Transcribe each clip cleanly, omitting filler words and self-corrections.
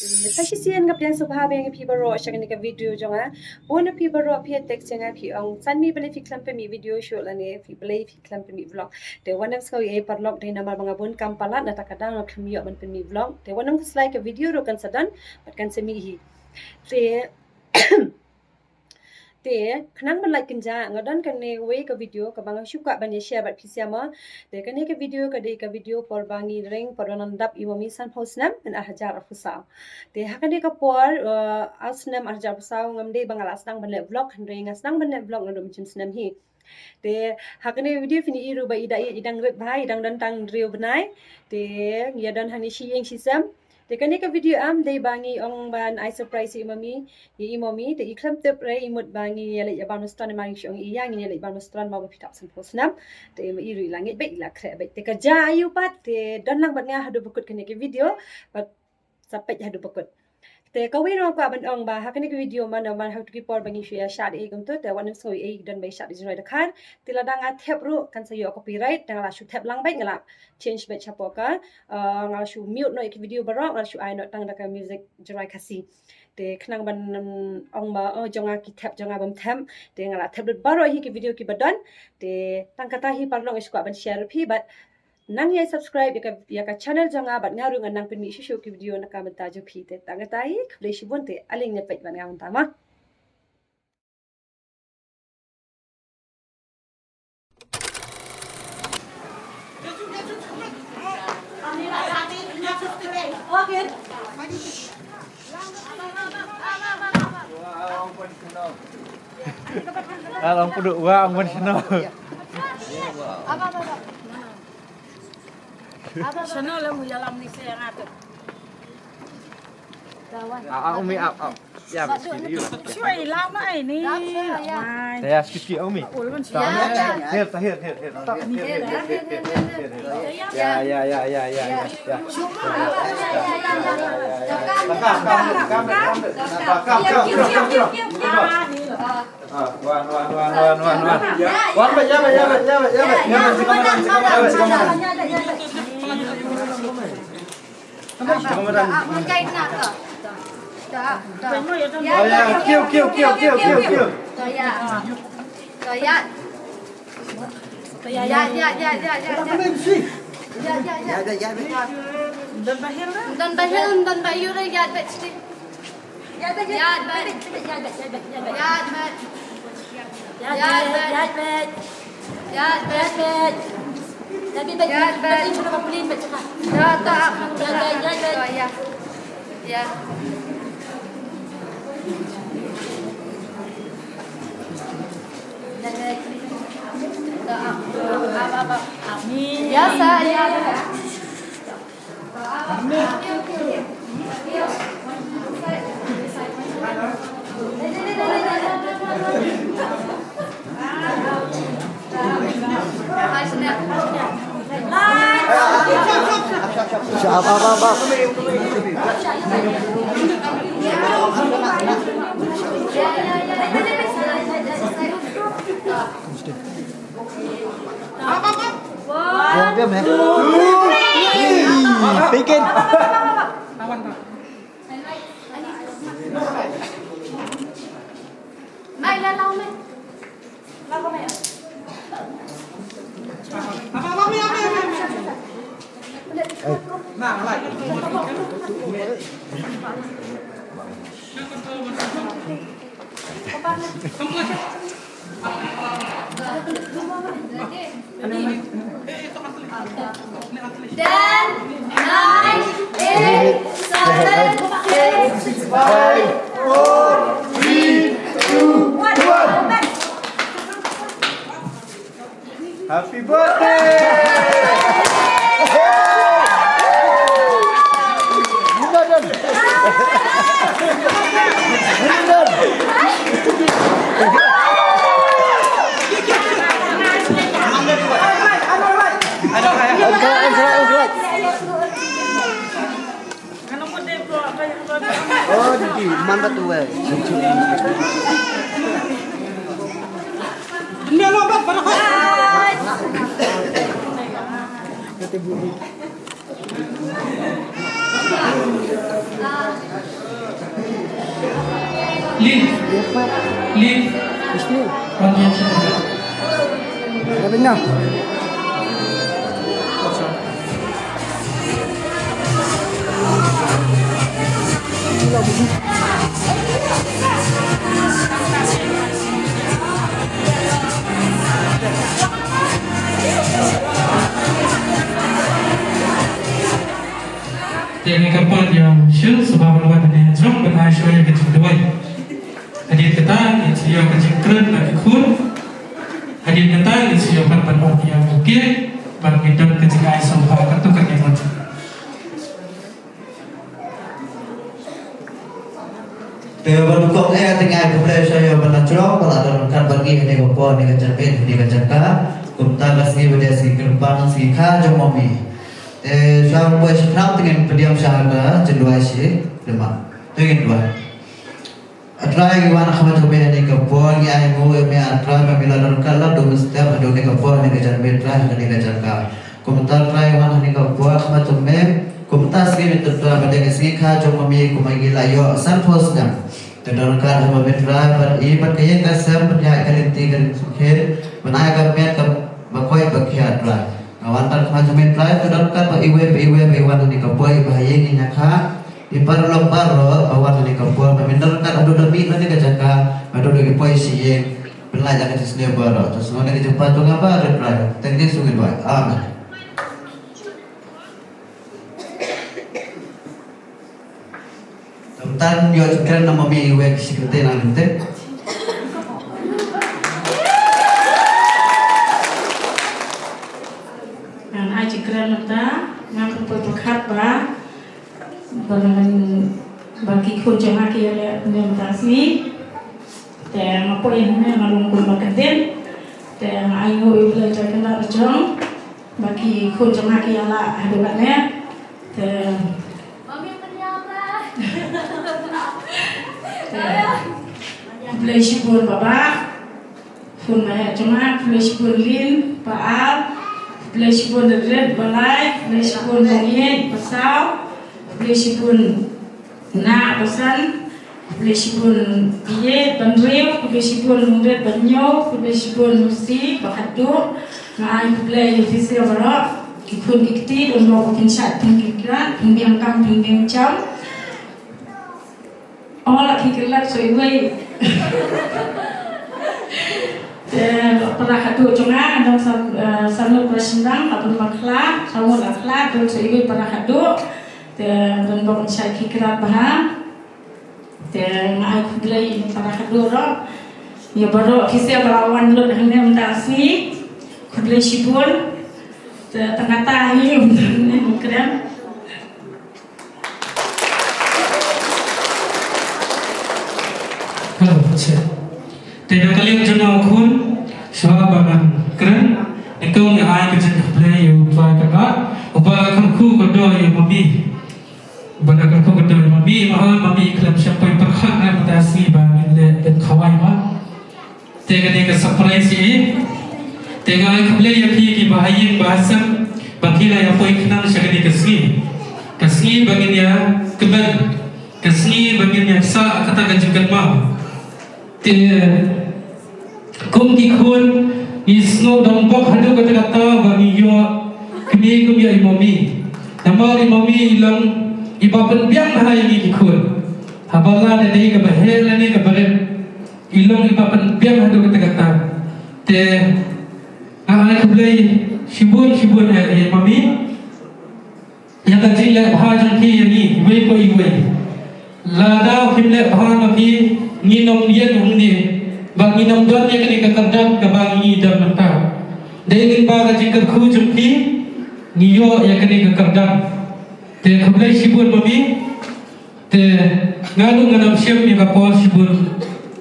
Sasisian nga pian subhabe nga pibaro siya nga video jonga bona pibaro pia text nga pi ang sanmi bale fiklam pe mi video show lani fi bale fiklam pe mi vlog te wanam skaw e parlok de namar mga bon kampalat na takadang na kamiyo man pe mi vlog te wanam like a video ro kan sadan pat kan se mi hi te te khnang man like kinja ngadan kan ne we ka video ka bang shuka ban share bat pisiama te kan ne ka video por bangi ring por nandap imami san hosnam an hajar fusaw te hakane ka por asnam hajar fusaw ngamde bangala asnang ban vlog ring asnang ban vlog ngam chim snam hi te hakane video fini iru ba idang rep bhai idang dan tang driu banai te yadan hani shi yeng sisam te kani ka video am dei bangi ong ban I surprise imami imami te iklam tep re imut bangi yale yaban ustan mangi shong iyang yale yaban ustan ma pitap san posnam te iri langit be ila kre be te ka ja ayu pat te dan lang bat nga hadu bukut kani ka video bat sampai hadu bukut te kawi ro ka ban ong ba hakani ka video man how to kipor bangi shia shot e gum to te wanam so e dan bai shot is right khan tila dang a thep ru kan sa yo copyright dang la shu thep lang bai ngala change be chapoka ngala shu mute no ek video barok ngala shu ai no tang da ka music jerai khasi te khnang ban ong ba jonga ki thep jonga bam them te ngala thep baro hi ki video ki badan te tang kata hi parlong is ko ban share phi but nang yai subscribe ya ka channel jonga bat ngaru ngan pin mi shu ki video na ka mata jo phi te tang kata hi khle shi bon te aling ne pet ban ngam ta ma Okay. Alang puduk wa ang manisno. Apa sana lah mu jalan ni saya ngatur. Umi up. Ya, video. Cuy lama ini. Saya sikit Umi. Here. Ya. Dan bahir ya bet sih. Bikin. Mai la lau mai. Lau mai. Nah, lại. Ten, nine, eight, seven, six, 5, 4, 3, 2, 1. Happy birthday! Oh, di mana tuh? Ini lompat pada Kata bunyi. Lin. Lin. Bagian sini. Dah benar. Dengan kapal yang syul sebab berbuat dengan jom benar syul kecil dua. Hadir kita itu yang kecil keren lagi kun. Hadir kita itu yang berbuat yang mungkin berhidup kecil ay sofa kartu kerja macam. Dewan kong tengah kepada saya menacrok pada dalam bagi ini bapa ini kecerpen ini kecerka kumta kasih pada si kerban si kha jomomi saya buat sekarang dengan pendiam sahaja jendua si demam dengan dua atrai gimana kamu coba ini kebon ya ibu ini atrai memila dalam kala domestik ada ini kebon ini kecerpen trai ini kecerka kumta atrai gimana ini kebon kamu coba kumta sini tertua pada si kha jomomi kumagi layo san posnya Terdorongkan sama betra beribat kaya kasam berjaya kalinti dan sukhir menaikkan met ke bakoi bakiat lah. Kawan macam betra terdorongkan beriwan ni kapoi bahaya ni nyaka ipar lombar awan ni kapoi memindalkan adu demi ni kejaka adu demi poesi belajar ke sini baru terus mana kejumpa tu ngapa betra thank you sungguh baik amin. Tan yo keren nama mi wek sikete nanti. Yang aji keren nata, ngaku berkat ba, dengan bagi kunjung aki oleh penyelenggarasi, dan apa yang ngalungkul bakatin, dan ayu ibu belajar kena rejong, bagi kunjung aki yang lah hadukannya, dan Flash pun bapa, pun mahal cuma flash pun lin, paal, flash pun red balai, flash pun bangin, pasau, flash pun nak pesan, flash pun iye bandril, flash pun red banyo, flash pun musi, bakadu, ngai play visi orang, kikun kikti, dan bawa kinsat tinggikan, tinggi angkam tinggi jam. Oh, lagi kelak soalnya. Pernah kado cuma ada sambil bersendang atau maklah, sambil akhlak dan soalnya pernah kado dan bangun saya kira bahan dan aku beli pernah kado roh. Ya baru kisah berawan dulu dengan mentasi, aku beli sipun tengah tahi untuk keren. Tidak kalian jenau kun, sahabat keren. Engkau ni ay kerja play upaya kerja, upaya kamu kerja yang mami, upaya kamu kerja yang mami, mahal mami kelam siapa yang berhak reputasi bagi dan kawan mah. Tega surprise ini, tega ay play yang ki bahaya bahasa, bagi lah yang poin kenal siapa kasih bagi dia kebal, kasih bagi dia sa kata kajikan mah. Kum kikun isno dombok hadu kata-kata bagi yo kini kum ya imami nama imami ilang ibapan biang hari ini kikun habala dari ke bahel ni ke barat ilang ibapan biang hadu kata-kata te anak keblai shibun imami yang kaji le bahajang ki yani iwe ko iwe lada kimle bahan ki nginom yen hungni bang nginom don ye kini kekerdan ke bangi dan mentah dengan baga jikar khujum ki ngiyo ye kini kekerdan te khablai sibun mami te ngalu nganam syam ye kapol sibun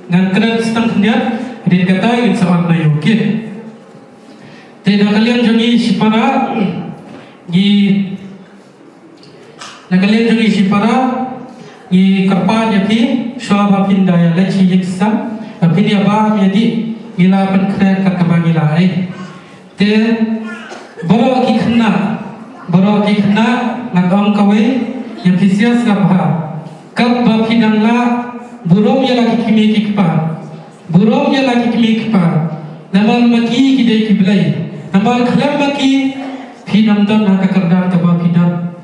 ngan keran stang khnyat din kata in sawan na yokin te na kalian jangi sipara i kerpa jadi syabab hindaya leci yeksa apini abah jadi gila penkret kakabangila te boro ki khna ngam kawe yang fisias ngabha kab bapinangla Burung yang lagi kimi kikpa. Burung yang lagi kimi kikpa. Namal maki kidai kiblai. Namal kelam maki. Pinam dan nak kerdan kebab pinam.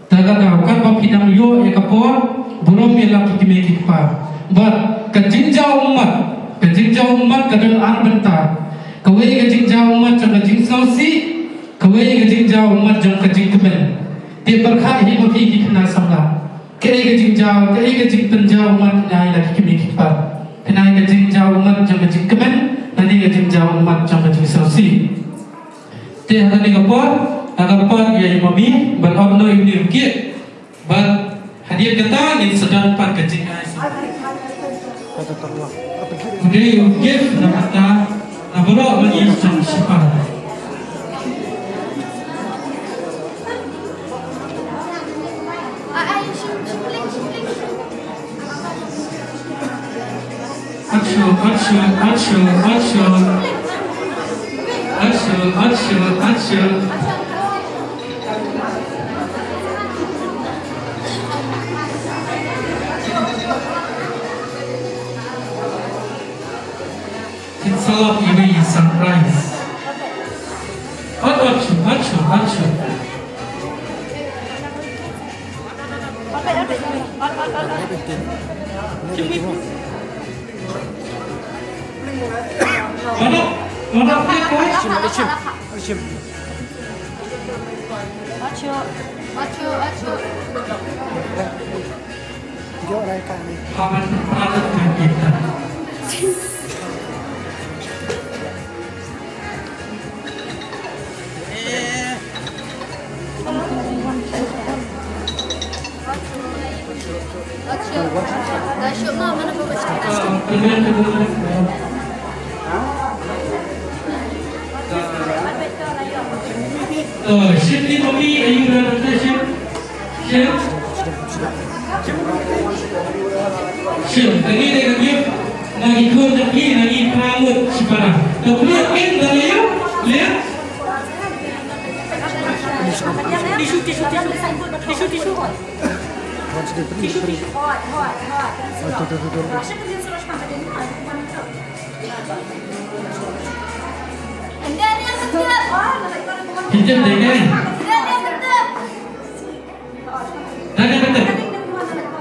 Tagada kan bab pinam yo ekapor. Burung yang lagi kimi kikpa. But kejinjau umat kadang an bentar. Kawai kejinjau umat jangan kejing sausi. Kawai kejinjau umat jangan kejing kemen. Dia berkat hidup hiki kena samla. Kaya kejing jauh, kaya kejing penjauh umat kena lagi kimi kipar. Kena kejing jauh umat jangan kejing kemen. Nanti kejing jauh umat jangan kejing sausi. Dia tadi kapor ya imami berabno ini ukit. But hadiah kata ini sedang pan kejing ais. Jadi ukit nak kata nak berok bagi jangan sifat. Action. It's all of you a surprise. Action. Jauh raikan ni. Paman dengan kita. Shift ni mami, ayu dah ada shift. Tadi dia kata nak ikut lagi, nak ikut pramut separah. Tapi lihat kan dah lihat. Tisu. Pinjam deh kan? Dah betul.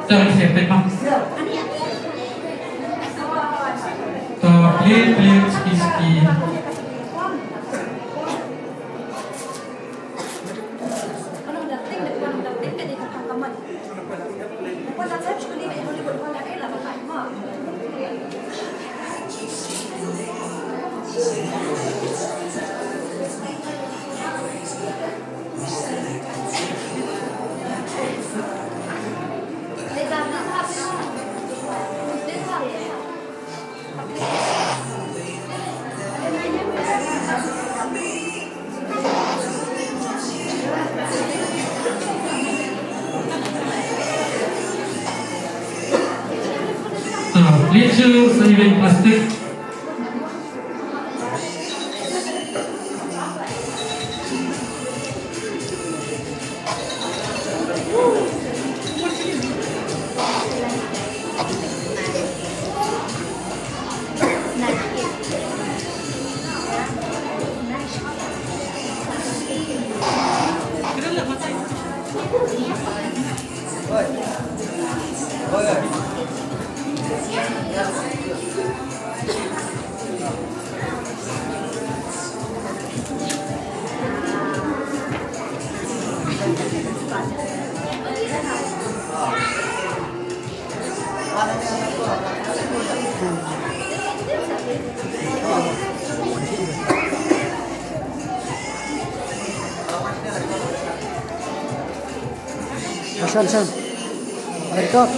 Dah siap memang. Play ski. Little saving plastic. San. Record.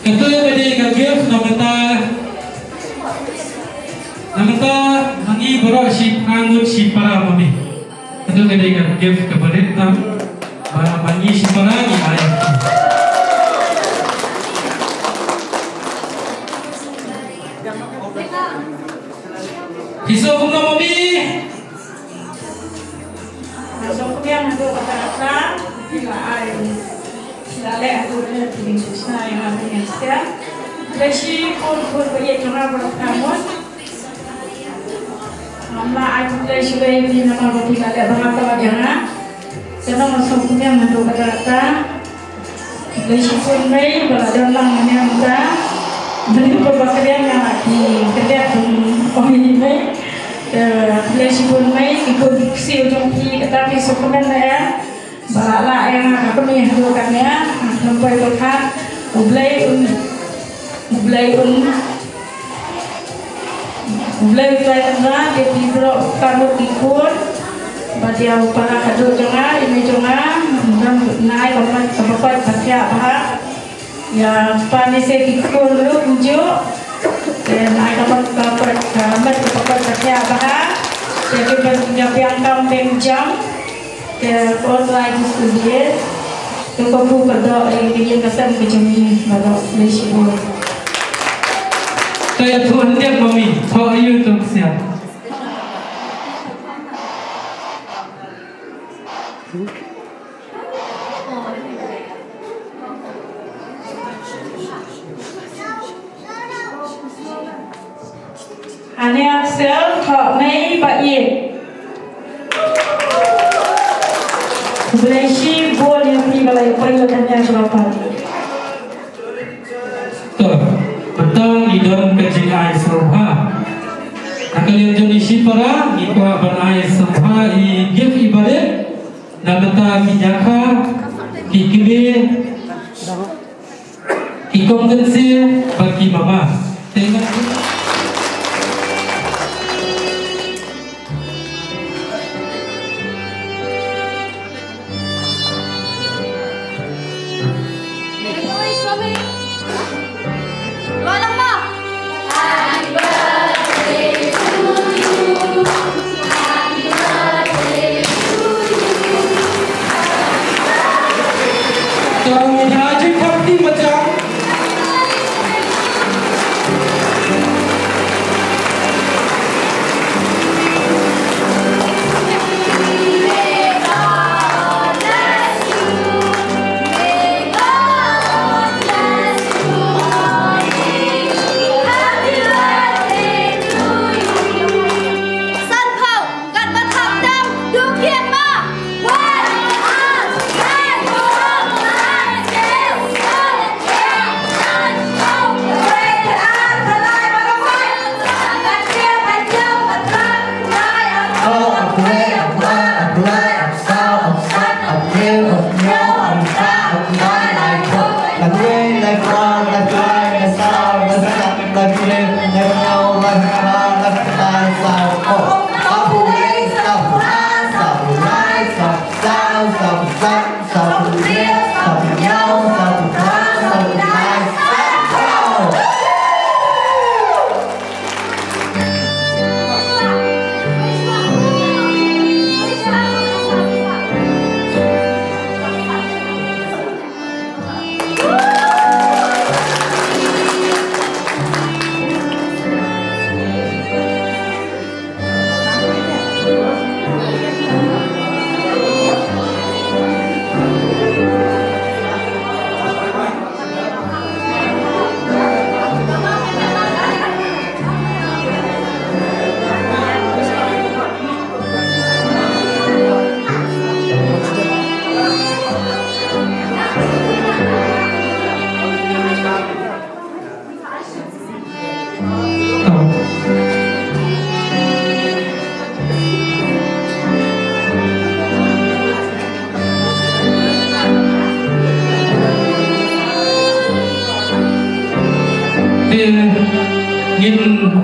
Ito yung pwede kag-gift namata hangi boro si angut si para mami. Ito pwede kag-gift kepada tam bangi si para ni ayat. Isu bunga mami. Masuk ke yang ada kata-kata, bila air, bila ada di susah yang ada yang setiap. Lesi pun berjaya cuma berkamu. Mama aku lesi bayi nama roti ada berapa jangan. Karena masuk ke yang ada kata-kata. Lesi pun bayi berada dalam menyangka. Beri beberapa yang lagi kerja pun ini. Lesi pun bayi ikut siu jompi tetapi sebenarnya ya. Balak yang aku ni halukannya sampai berkat Mulai tengah dia tidur kalau ikut badia para kado jangan ini jangan dan naik apa baca apa ya panis ikut dulu unjuk dan naik apa baca apa jadi penyampaian kambing jam dan online studio untuk berdoa yang kesan kecemini kalau lesion. Saya Tuhan dia mami, how are you untuk siap? Hanya sel thọ mấy bạn Blesi boleh pribalai perlatannya berapa? Tuh, petang idam kecil air serha. Akalian Indonesia para ikut berai serha i give ibadat. Nabata kijaka, kikibe, kikomdensi bagi mama. Tengok.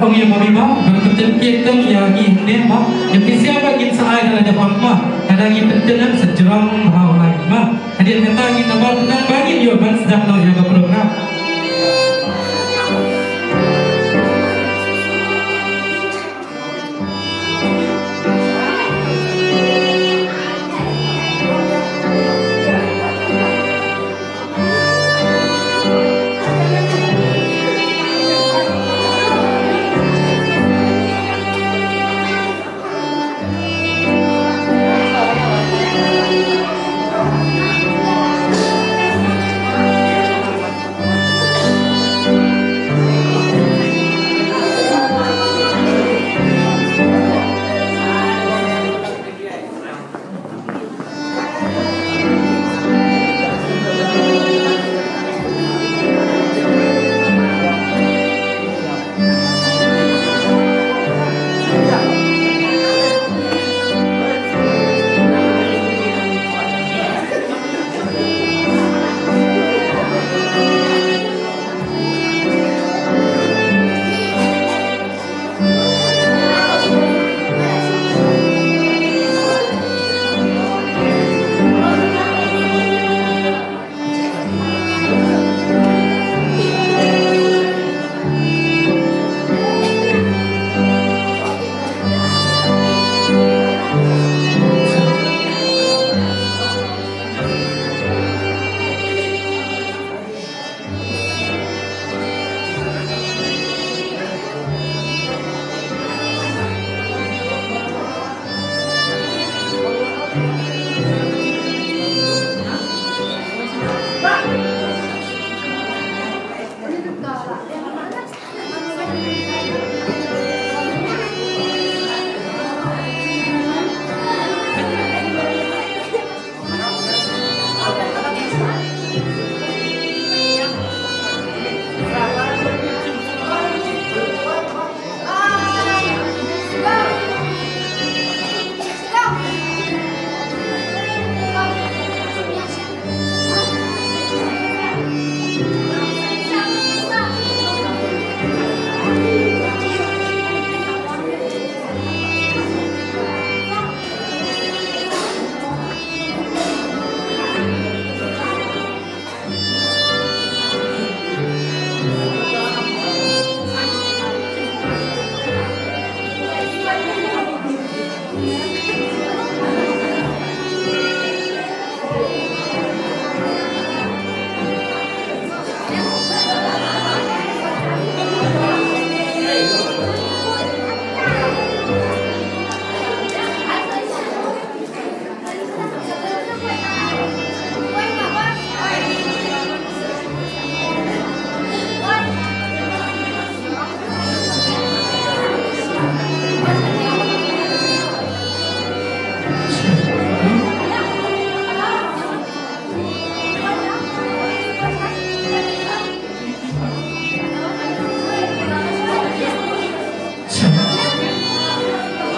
Ông yang mami mau berkerja yang ini mau yang siapa yang saya ada dapat mah ada yang penting sejarah hal lain mah ada yang tentang yang tambah tentang bagi jawaban sedang no yang program.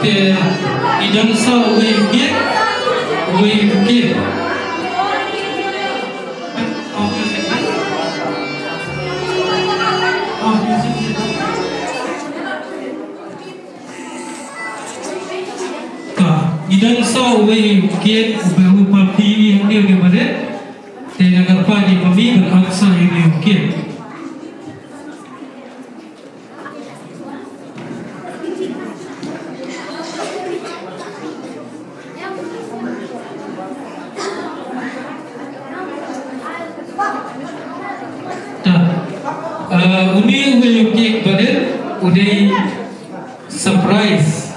Te idang sa we kit. Idang sa we kit bahu papi yang dia kepada te nagar pa di pami beraksa yang kit. Uni will pada udah surprise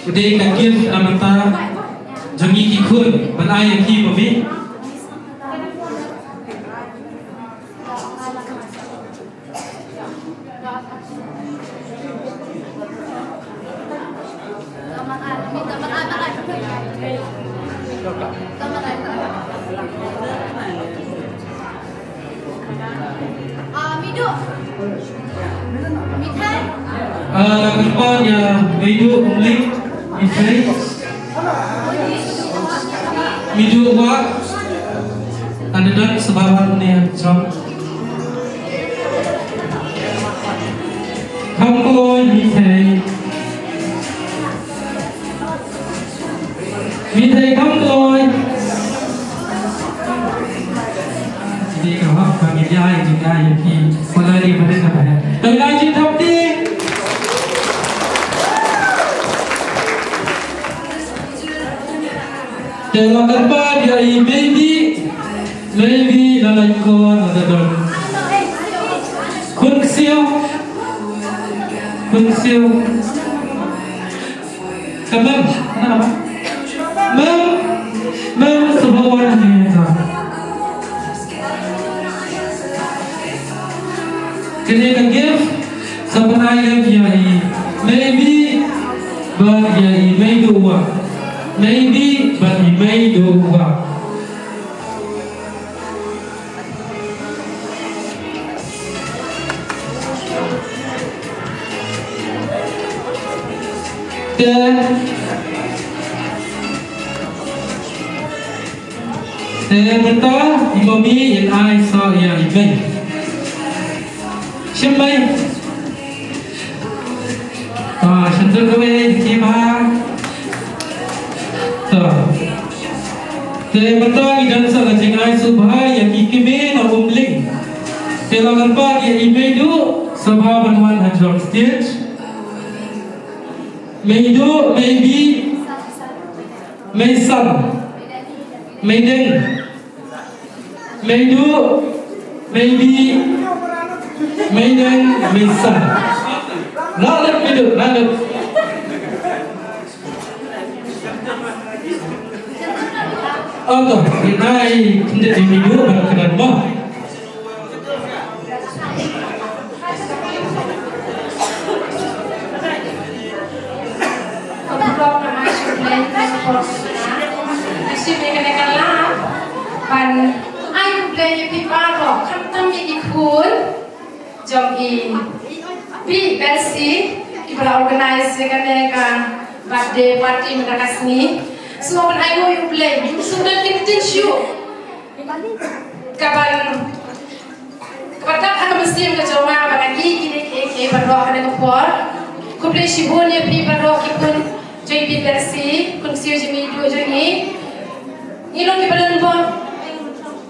udah kaget amata jangi ikut balai ki pami Kepan ya video link isai video wa ada dan sebaran ni jom kamu isai kamu jadi kalau bagi dia juga yang ki pola di mana apa ya tapi lagi tapi Dalam tempat dia maybe lalai kon ada dong. Kun siu, kaman, apa? Mem sebuah ni tak. Kini kan gift sebenarnya dia maybe but dia may do what. Maybe, but he may do what? Then bentar, Imami and I saw yang event. Siapa? Shantu kau dikira. Te bentar idan sa lajingai subha yang ikime na umling. Te lagan pa ya imedu sabha banwan hajram stage. Meidu maybe Meisan Meiden Meidu maybe Meiden Meisan Lalat Meidu Lalat Allah dinai tidak diminggu berkenan bah. Asyik mereka lah. Pan, I play pipa rock. Kantam ikut jom pi besi kita organize mereka birthday party mereka sini. So when I go you play, sudah kita teach you. Kapan aku mesti mencoba bagi kini berdoa dengan kuat. Ku play shibun ya pi berdoa kipun jadi pi versi, kun siu jadi dua jadi. Ilong kita lembut,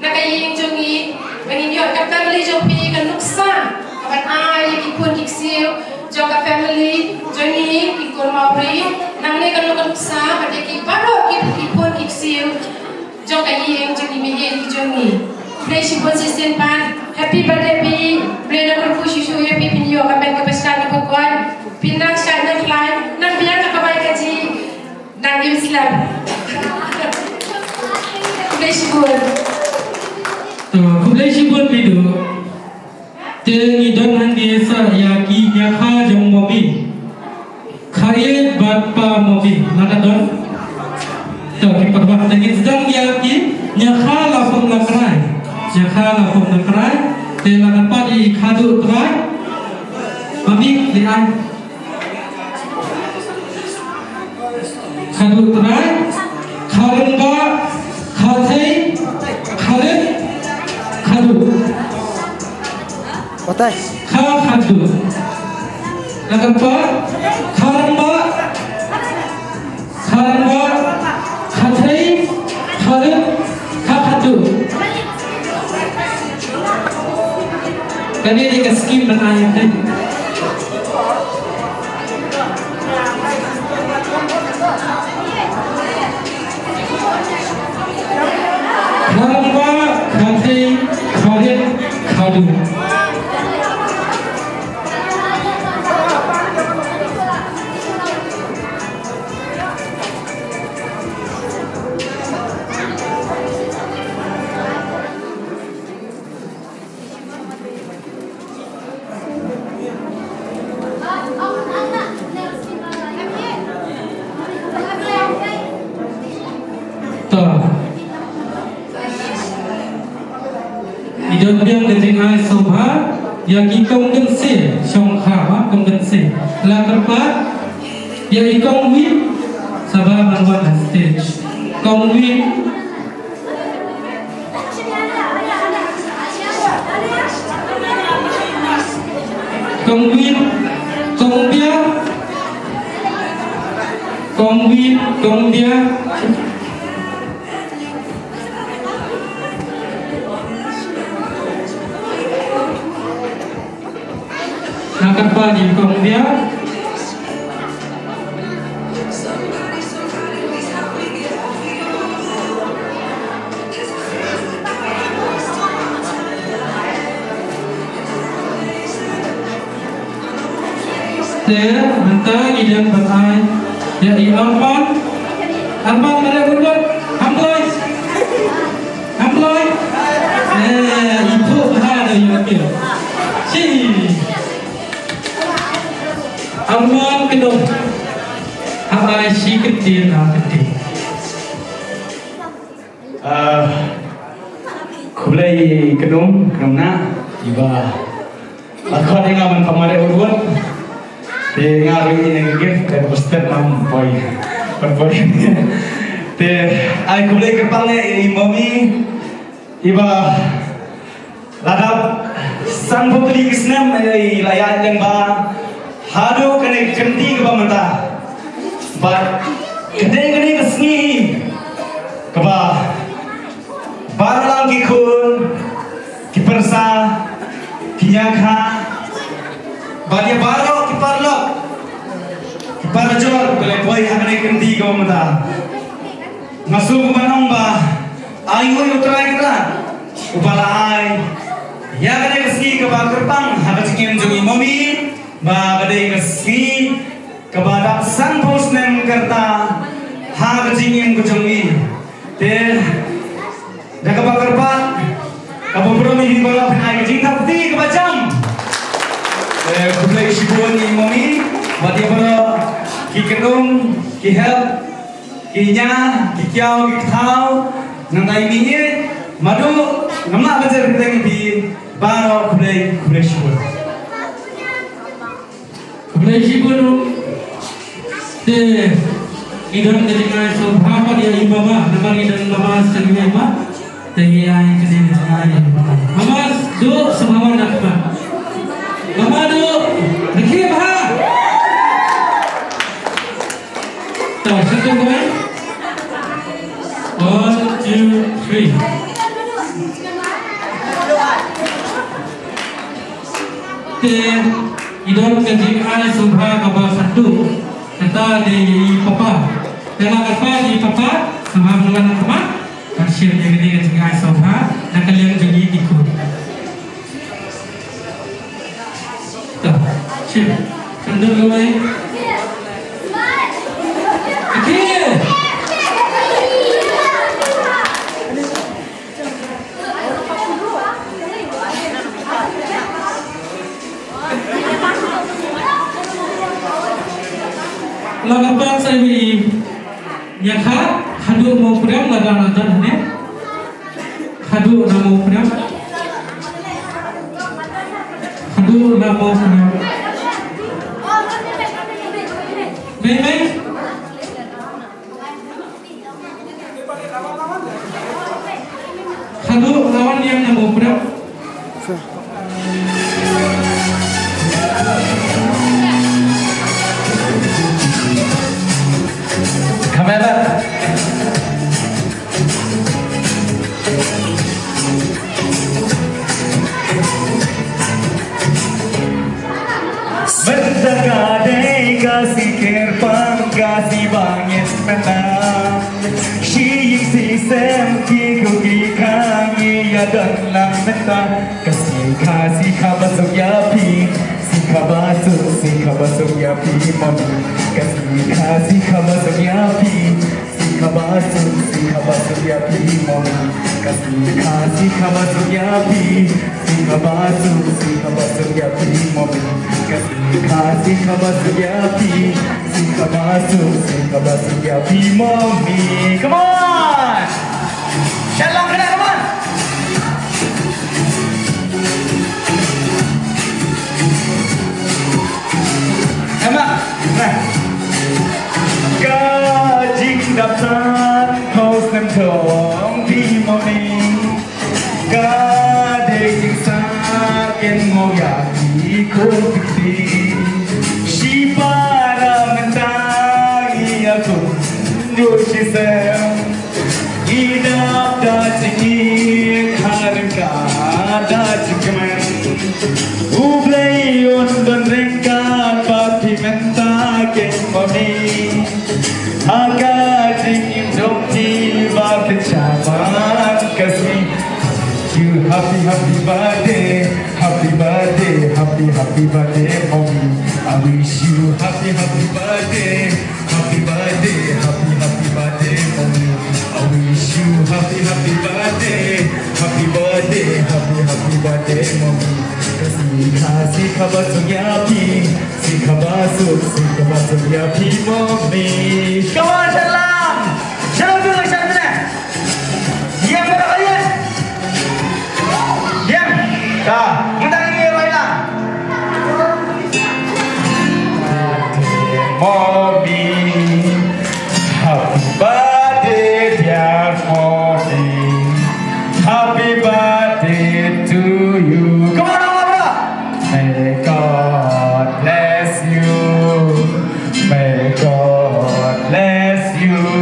nak yang jadi. Bagi dia kapan beli jopi kan nuksa. Kapan ay kipun kiksiu. Joka family, jadi ikut mauri, namanya kalau nuksa, pada baru ikut kiksiu. Joka yang jadi mihen kijongi. Play shibun sistem pan, happy birthday pi, play nak berpush isu ya pi pinyo kapan kepeskan kukuan, pindah shine fly, nak biar nak kabai kaji, nak Islam. Play shibun. Play shibun video. Tengi dan desa yaki nyakha jong mobi khaye bapa mobi nada don to ki perbah tengi sedang yaki nyakha lapong lakrai te lakan padi khadu trai mami lian khadu trai kharin ba khathai kharin khadu Otai. khadu lakan pa kharin ba khathai kharin khadu kani dia skip dan ayat ni Kharamba khathai kharin khadu Idon biang keting ai sobha yang ikong gense song kha kong gense la kerpa ya ikong win sabah manwan stage kong win kong win kong dia kong win kong dia Nakar pa di kong dia Ter mentang idang batai ya i Arman mana berbuat Amloy itu ada yang kira si Arman kedong apa si kecil Kulai kedong na iba aku ada ngaman pamare urut te ngari ini gift dan poster mam boy te ai kulai kepangnya mami iba ladap sang putri kisnam layan yang ba hado kene kenti ke bamata but kene kesni keba barang kikun kipersa kinyakha badia baro kiparlok kiparjor bele boy kene kenti ke bamata ngasuh manong ba ayo utrai kita upala ai ya kene kesni ke ba kerpang haba cikin jongi momi ba badai ngasi kepada sang posnem kerta ha kecingin kujongi te jaga bakar pat kamu berani di bawah penai kecing tapi kebacam kulai sibuan ni momi bati para ki kedung ki help ki nya ki kiau ki thau nangai minit madu namna bajar kita di baro kulai sibuan Berisi pun te idon ketika sobha pa dia imama nama idon mama sendiri mama te ai kene ai mama do semua nak mama do dekhi bha to satu koi 1 2 3 te idon ketika ai subha ka ba satu kata di papa tela kata di papa sama bulan apa kasih dia ketika ai subha nak kalian jadi ikut tak sip kendor kau Lagapan saya beri nyakha hadu mau pram laga nonton ne hadu na mau pram Mei Kamera. Berdegadai kasih kerpang kasih bangit menang Siying sisem kikuki kangi ya dan lang mentang Kasih kabasok yapi si kabasok yapi mami Kasih kabasok yapi si kabasok yapi mami Kasih kabasok yapi si kabasok yapi mami Kasih kabasok yapi si kabasok yapi mami. Come on, Shalom kena come on. Emang, nah. Kajing daptan kau sentong di morning. Kadang sakin mau yaki kupiti. Si para mentangi aku dosi sem. Idap dajing harga dajingman. Ublay don rengkat pati mentakin mami. Agajing jomti bak caman kasih. You happy birthday, happy birthday, mommy. I wish you happy birthday, happy birthday, mommy. I wish you happy birthday, happy birthday, mommy. Kasih kabasok yapi, si kabasok yapi, mommy. Come on, shalom dulu, Diam berapa kalian? Diam. Dah, minta lagi Royla. Mommy, happy birthday, dear mommy. Happy birthday to you. Come on, bro. May God bless you. May God bless you.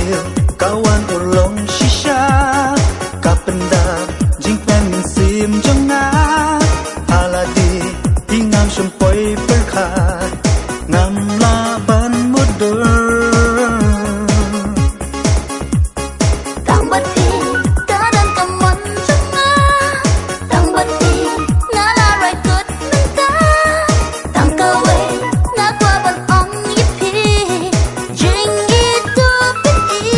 Sambil kawan ulong shisha Kapendar jingpen min sim jengna Haladi ingam sempoi berkat Ngam laban mudur Tang bati kadang teman cuma Tang bati ngalarai kut minta Tang kawe ngakwa ban ong yipi Jing itu piti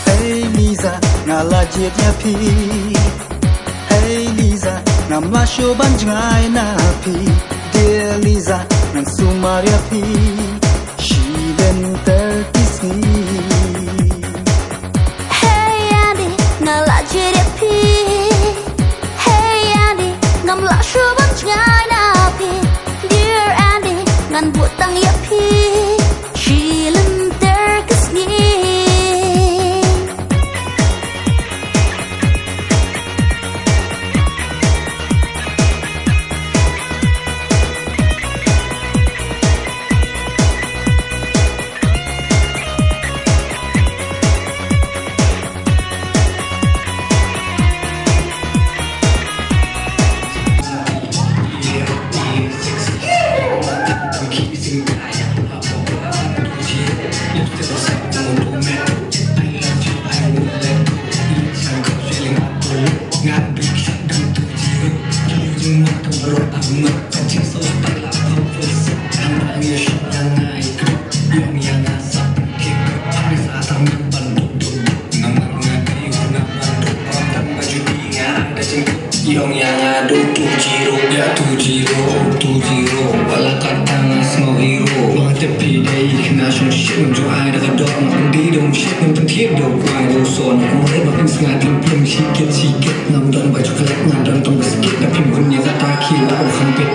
Hey Liza ngala jet ya pi Hey Liza ngam la sho ban jngai na pi Dear Liza nang sumaria pi Shilen terkisni Hey Andy ngala jere pi Hey Andy ngam la shu ban ngai na pi Dear Andy ngan butang ya pi Shilen terkesni Yang ada tu jiro wala katang small hero Bang tepi day kena shong shit Nung ai dah kedok Nung di dong shit Nung pentir dong Wai dong son Nung mulai makin sengat Pim sikit Nung don baju kelak Nung don tong bersikit Dah pim punya kata kila Oh hampir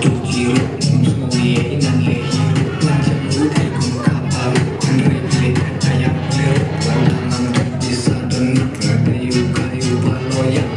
tu jiro Small ye inan le hero Lanjut rute kum kapal Nre kayak lero Wantangan bisa dan kayu paloyak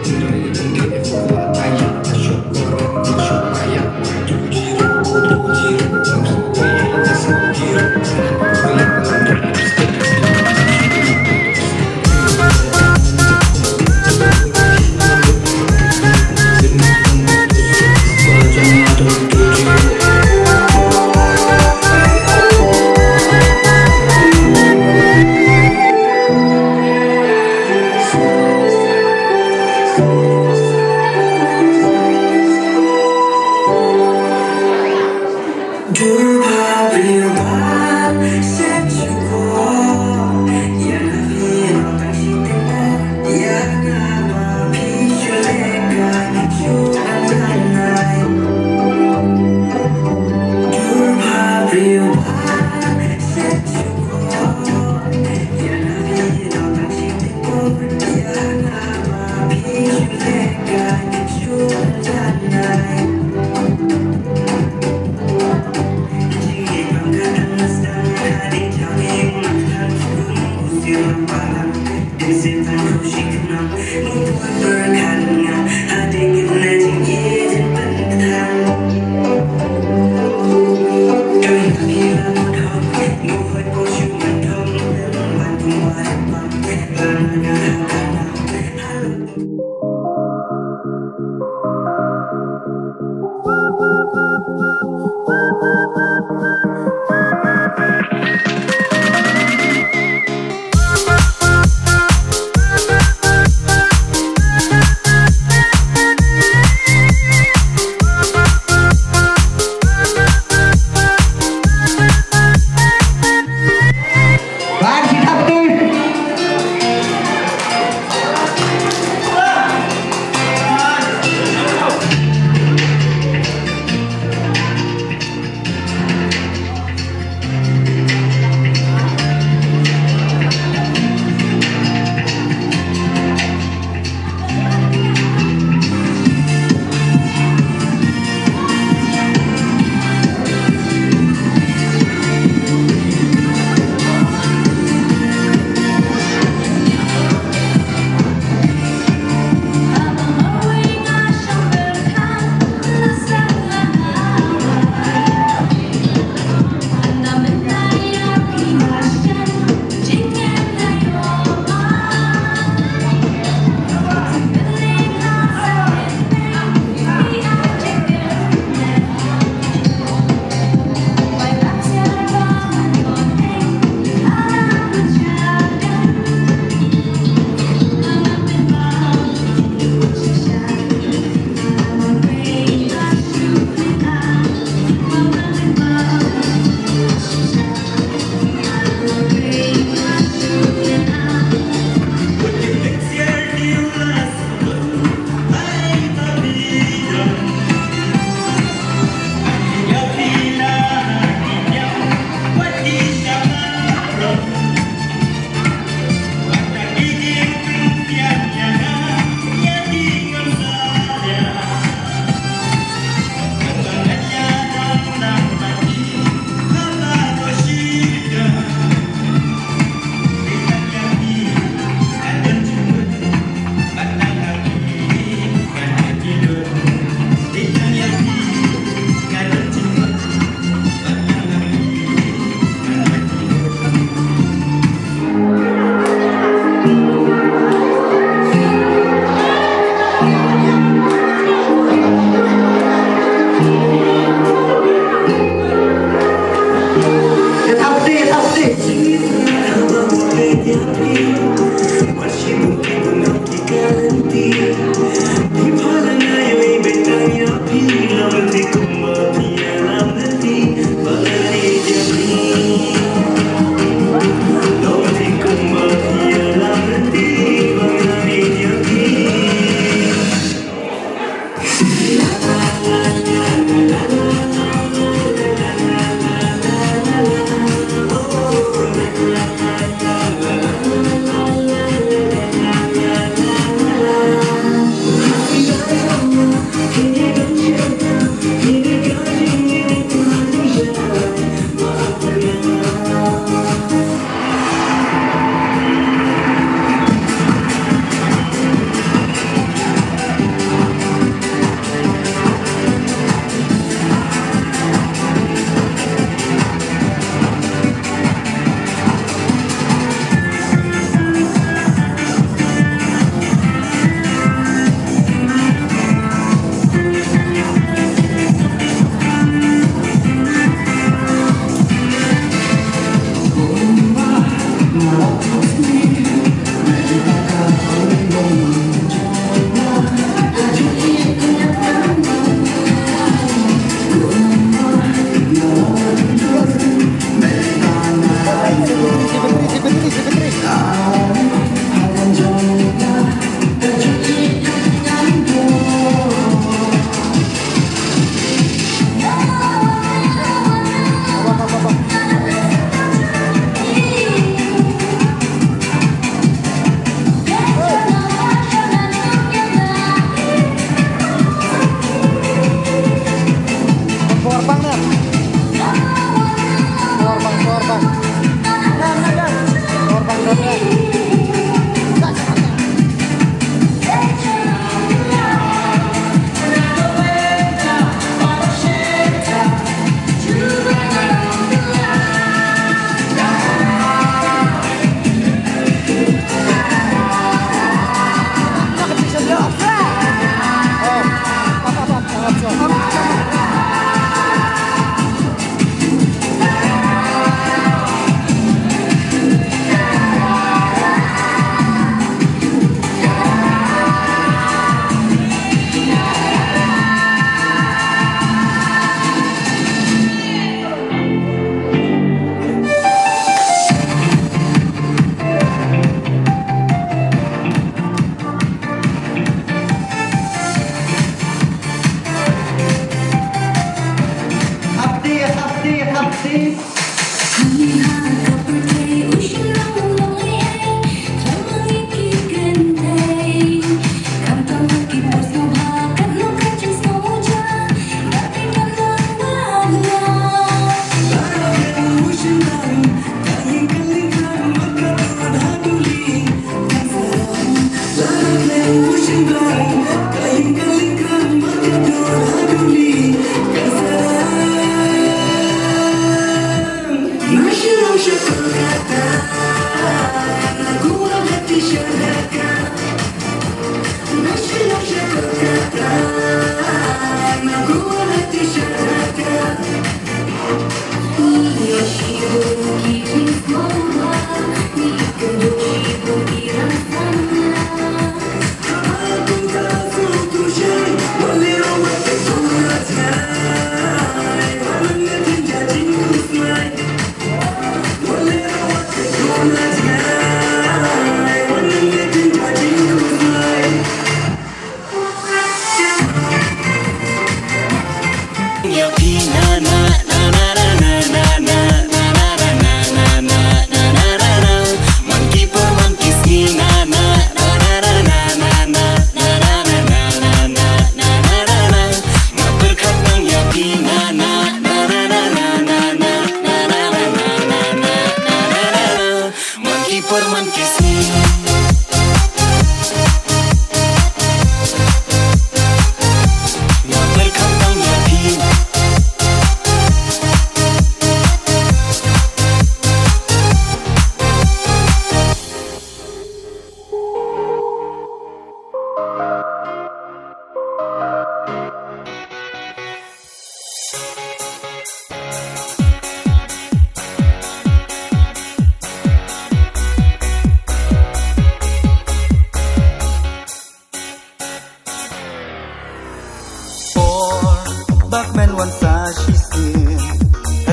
Bakmen wan sa shi sin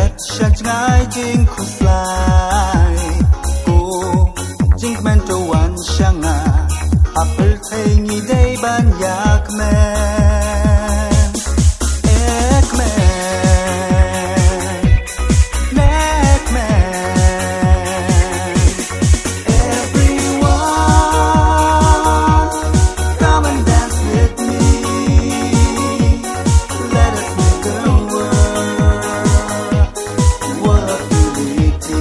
et shan ngai jing khu slai ko jing men to wan shanga apple thai ni dei ban yak men ek men nek men everyone come and dance with me. Let us make a world of unity.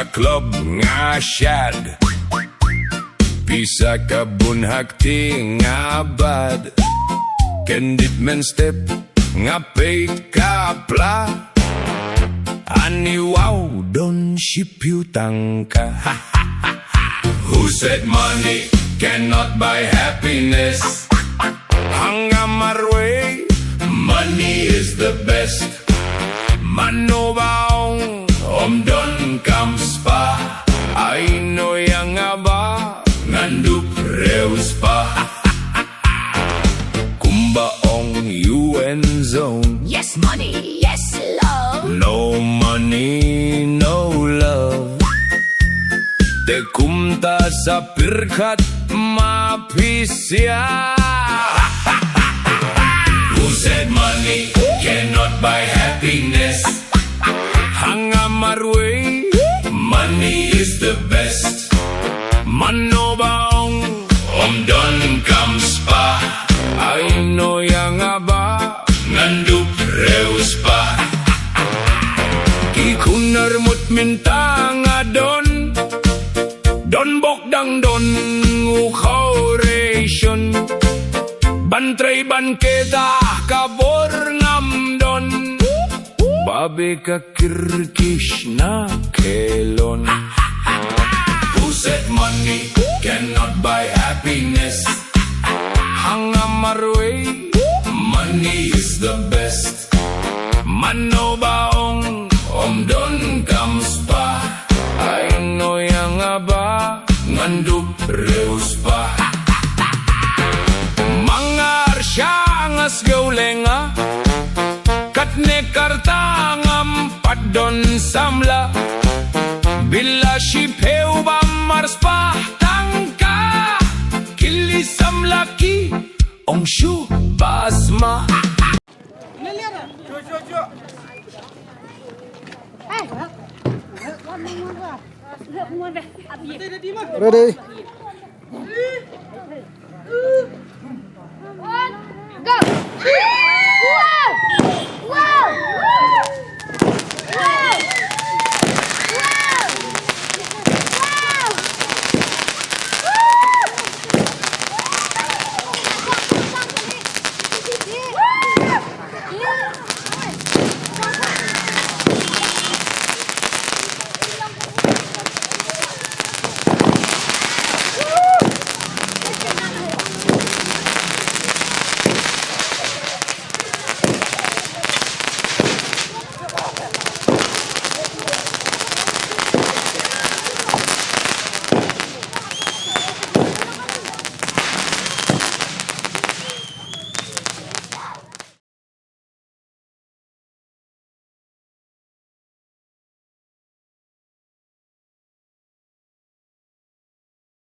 sa club nga syad, pisa ka bunhak ti nga bad, kendit men step nga pait ka pla, ani wow don shipyutang ka. Who said money cannot buy happiness? Hanggang marway, money is the best. Manobaong don comes pa, ay no yang aba ngandup reus pa. Kumbaong UN zone, Yes, money, yes, love. no money, no love. Te kumta sa pirkat mapisya. Who said money cannot buy happiness? Hanggang marway, money is the best. Manobaong don comes pa, ay no yang aba ngandup reus pa. Ikunarmut minta nga don bokdang don ukaw ration, bantray banketa kabor ngam don, babe ka kirkish na kelon. Who said money cannot buy happiness? Hanggang marway, money is the best. Manobaong don comes pa, ay no yang aba ngandup reus pa. Mga arsyangas gaulenga, katne kartangam padon samla, bila shipeu ba mars pa tangka, kilisam laki ong shu basma. Ready?